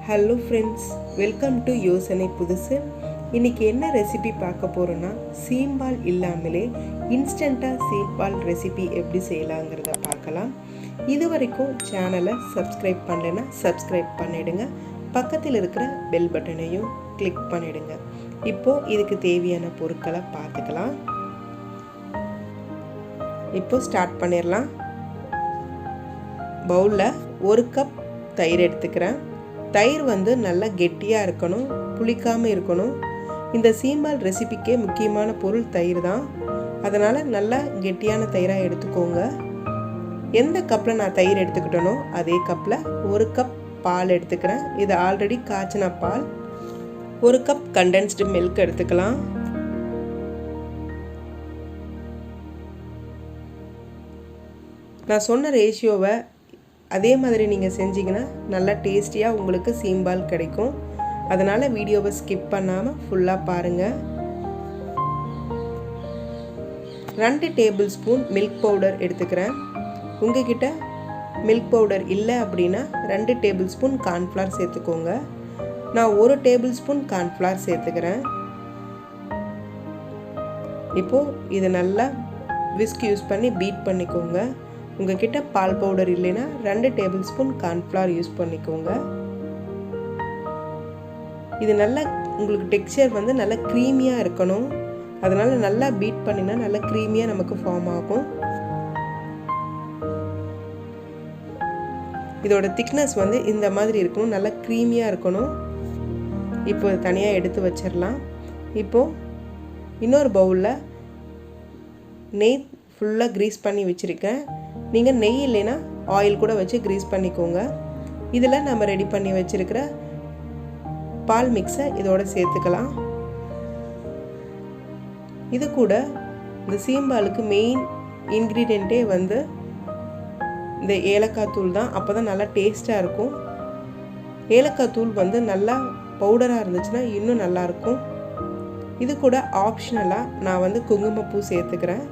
Hello friends, welcome to யோசனை புதுசு. இன்றைக்கி என்ன ரெசிபி பார்க்க போகிறோன்னா, சீம்பால் இல்லாமலே இன்ஸ்டண்ட்டாக சீம்பால் ரெசிபி எப்படி செய்யலாங்கிறத பார்க்கலாம். இது வரைக்கும் சேனலை சப்ஸ்கிரைப் பண்ணலைன்னா சப்ஸ்கிரைப் பண்ணிவிடுங்க. பக்கத்தில் இருக்கிற பெல் பட்டனையும் கிளிக் பண்ணிவிடுங்க. இப்போது இதுக்கு தேவையான பொருட்களை பார்த்துக்கலாம். இப்போ ஸ்டார்ட் பண்ணிடலாம். பவுலில் 1 கப் தயிர் எடுத்துக்கிறேன். தயிர் நல்லா கெட்டியாக இருக்கணும், புளிக்காமல் இருக்கணும். இந்த சீம்பால் ரெசிபிக்கே முக்கியமான பொருள் தயிர் தான். அதனால் நல்லா கெட்டியான தயிராக எடுத்துக்கோங்க. எந்த கப்பில் நான் தயிர் எடுத்துக்கிட்டேனோ அதே கப்பில் 1 கப் பால் எடுத்துக்கிறேன். இது ஆல்ரெடி காய்ச்சின பால். 1 கப் கண்டென்ஸ்டு மில்க் எடுத்துக்கலாம். நான் சொன்ன ரேஷியோவை அதே மாதிரி நீங்கள் செஞ்சிங்கன்னா நல்லா டேஸ்டியாக உங்களுக்கு சீம்பால் கிடைக்கும். அதனால் வீடியோவை ஸ்கிப் பண்ணாமல் ஃபுல்லாக பாருங்கள். 2 டேபிள் ஸ்பூன் மில்க் பவுடர் எடுத்துக்கிறேன். உங்ககிட்ட மில்க் பவுடர் இல்லை அப்படின்னா 2 டேபிள் ஸ்பூன் கார்ன்ஃப்ளவர் சேர்த்துக்கோங்க. நான் 1 டேபிள் ஸ்பூன் கார்ன்ஃப்ளவர் சேர்த்துக்கிறேன். இப்போது இதை நல்லா விஸ்க் யூஸ் பண்ணி பீட் பண்ணிக்கோங்க. உங்ககிட்ட பால் பவுடர் இல்லைன்னா 2 டேபிள் ஸ்பூன் கார்ன்ஃப்ளவர் யூஸ் பண்ணிக்கோங்க. இது நல்லா உங்களுக்கு டெக்ஸ்சர் நல்லா க்ரீமியாக இருக்கணும். அதனால் நல்லா பீட் பண்ணினா நல்லா க்ரீமியாக நமக்கு ஃபார்ம் ஆகும். இதோட திக்னஸ் இந்த மாதிரி இருக்கணும், நல்லா க்ரீமியாக இருக்கணும். இப்போ தனியாக எடுத்து வச்சிடலாம். இப்போது இன்னொரு பவுலில் நெய் ஃபுல்லாக க்ரீஸ் பண்ணி வச்சுருக்கேன். நீங்கள் நெய் இல்லைன்னா ஆயில் கூட வச்சு க்ரீஸ் பண்ணிக்கோங்க. இதில் நம்ம ரெடி பண்ணி வச்சுருக்கிற பால் மிக்ஸை இதோட சேர்த்துக்கலாம். இது கூட இந்த சீம்பாலுக்கு மெயின் இன்க்ரீடியண்ட்டே இந்த ஏலக்காய் தூள் தான். அப்போ தான் நல்லா டேஸ்ட்டாக இருக்கும். ஏலக்காய் தூள் நல்லா பவுடராக இருந்துச்சுன்னா இன்னும் நல்லாயிருக்கும். இது கூட ஆப்ஷனலாக நான் குங்குமப்பூ சேர்த்துக்கிறேன்.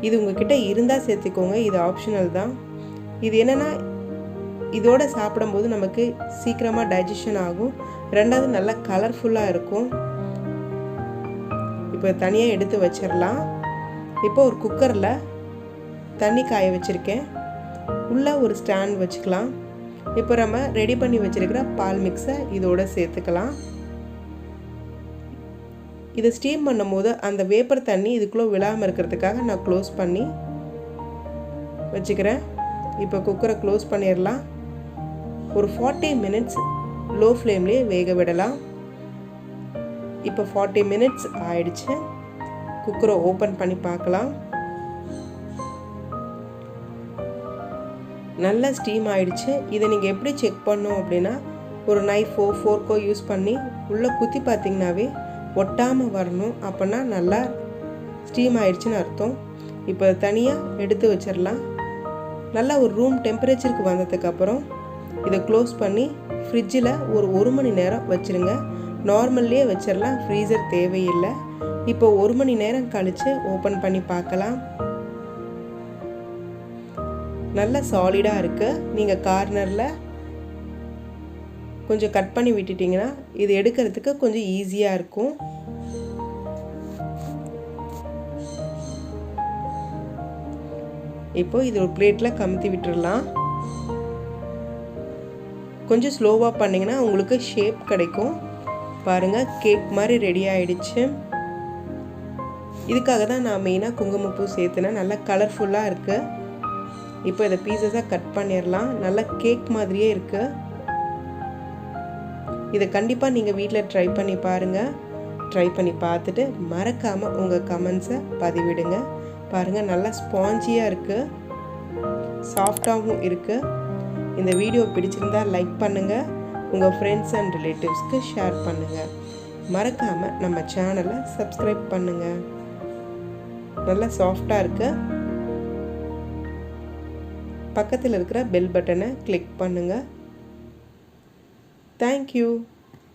இது உங்ககிட்ட இருந்தால் சேர்த்துக்கோங்க, இது ஆப்ஷனல் தான். இது என்னென்னா இதோடு சாப்பிடும்போது நமக்கு சீக்கிரமாக டைஜஷன் ஆகும். ரெண்டாவது நல்லா கலர்ஃபுல்லாக இருக்கும். இப்போ தனியாக எடுத்து வச்சிடலாம். இப்போ ஒரு குக்கரில் தண்ணி காய வச்சுருக்கேன். உள்ளே ஒரு ஸ்டாண்ட் வச்சுக்கலாம். இப்போ நம்ம ரெடி பண்ணி வச்சுருக்கிற பால் மிக்ஸை இதோடு சேர்த்துக்கலாம். இதை ஸ்டீம் பண்ணும் போது அந்த வேப்பர் தண்ணி இதுக்குள்ளே விழாமல் இருக்கிறதுக்காக நான் க்ளோஸ் பண்ணி வச்சுக்கிறேன். இப்போ குக்கரை க்ளோஸ் பண்ணிடலாம். ஒரு 40 மினிட்ஸ் லோ ஃப்ளேம்லேயே வேக விடலாம். இப்போ 40 மினிட்ஸ் ஆயிடுச்சு. குக்கரை ஓப்பன் பண்ணி பார்க்கலாம். நல்லா ஸ்டீம் ஆயிடுச்சு. இதை நீங்கள் எப்படி செக் பண்ணோம் அப்படின்னா, ஒரு நைஃபோ ஃபோர்க்கோ யூஸ் பண்ணி உள்ளே குத்தி பார்த்தீங்கன்னாவே ஒட்டாமல் வரணும். அப்போனா நல்லா ஸ்டீம் ஆயிடுச்சுன்னு அர்த்தம். இப்போ தனியாக எடுத்து வச்சிடலாம். நல்லா ஒரு ரூம் டெம்பரேச்சருக்கு வந்ததுக்கப்புறம் இதை க்ளோஸ் பண்ணி ஃப்ரிட்ஜில் ஒரு 1 மணி நேரம் வச்சுருங்க. நார்மல்லே வச்சிடலாம், ஃப்ரீசர் தேவையில்லை. இப்போ 1 மணி நேரம் கழித்து ஓப்பன் பண்ணி பார்க்கலாம். நல்லா சாலிடாக இருக்குது. நீங்கள் கார்னரில் கொஞ்சம் கட் பண்ணி விட்டுட்டிங்கன்னா இது எடுக்கிறதுக்கு கொஞ்சம் ஈஸியாக இருக்கும். இப்போ இது ஒரு பிளேட்டில் கமுத்தி விட்டுடலாம். கொஞ்சம் ஸ்லோவாக பண்ணிங்கன்னா உங்களுக்கு ஷேப் கிடைக்கும். பாருங்கள், கேக் மாதிரி ரெடி ஆகிடுச்சு. இதுக்காக தான் நான் மெயினாக குங்குமப்பூ சேர்த்துனேன். நல்லா கலர்ஃபுல்லாக இருக்குது. இப்போ இதை பீசஸாக கட் பண்ணிடலாம். நல்லா கேக் மாதிரியே இருக்குது. இதை கண்டிப்பாக நீங்கள் வீட்டில் ட்ரை பண்ணி பாருங்கள். ட்ரை பண்ணி பார்த்துட்டு மறக்காமல் உங்கள் கமெண்ட்ஸை பதிவிடுங்க. பாருங்கள், நல்லா ஸ்பாஞ்சியாக இருக்குது, சாஃப்டாகவும் இருக்குது. இந்த வீடியோ பிடிச்சிருந்தால் லைக் பண்ணுங்கள். உங்கள் ஃப்ரெண்ட்ஸ் அண்ட் ரிலேட்டிவ்ஸ்க்கு ஷேர் பண்ணுங்கள். மறக்காமல் நம்ம சேனலை சப்ஸ்கிரைப் பண்ணுங்கள். நல்லா சாஃப்டாக இருக்குது. பக்கத்தில் இருக்கிற பெல் பட்டனை கிளிக் பண்ணுங்கள். Thank you.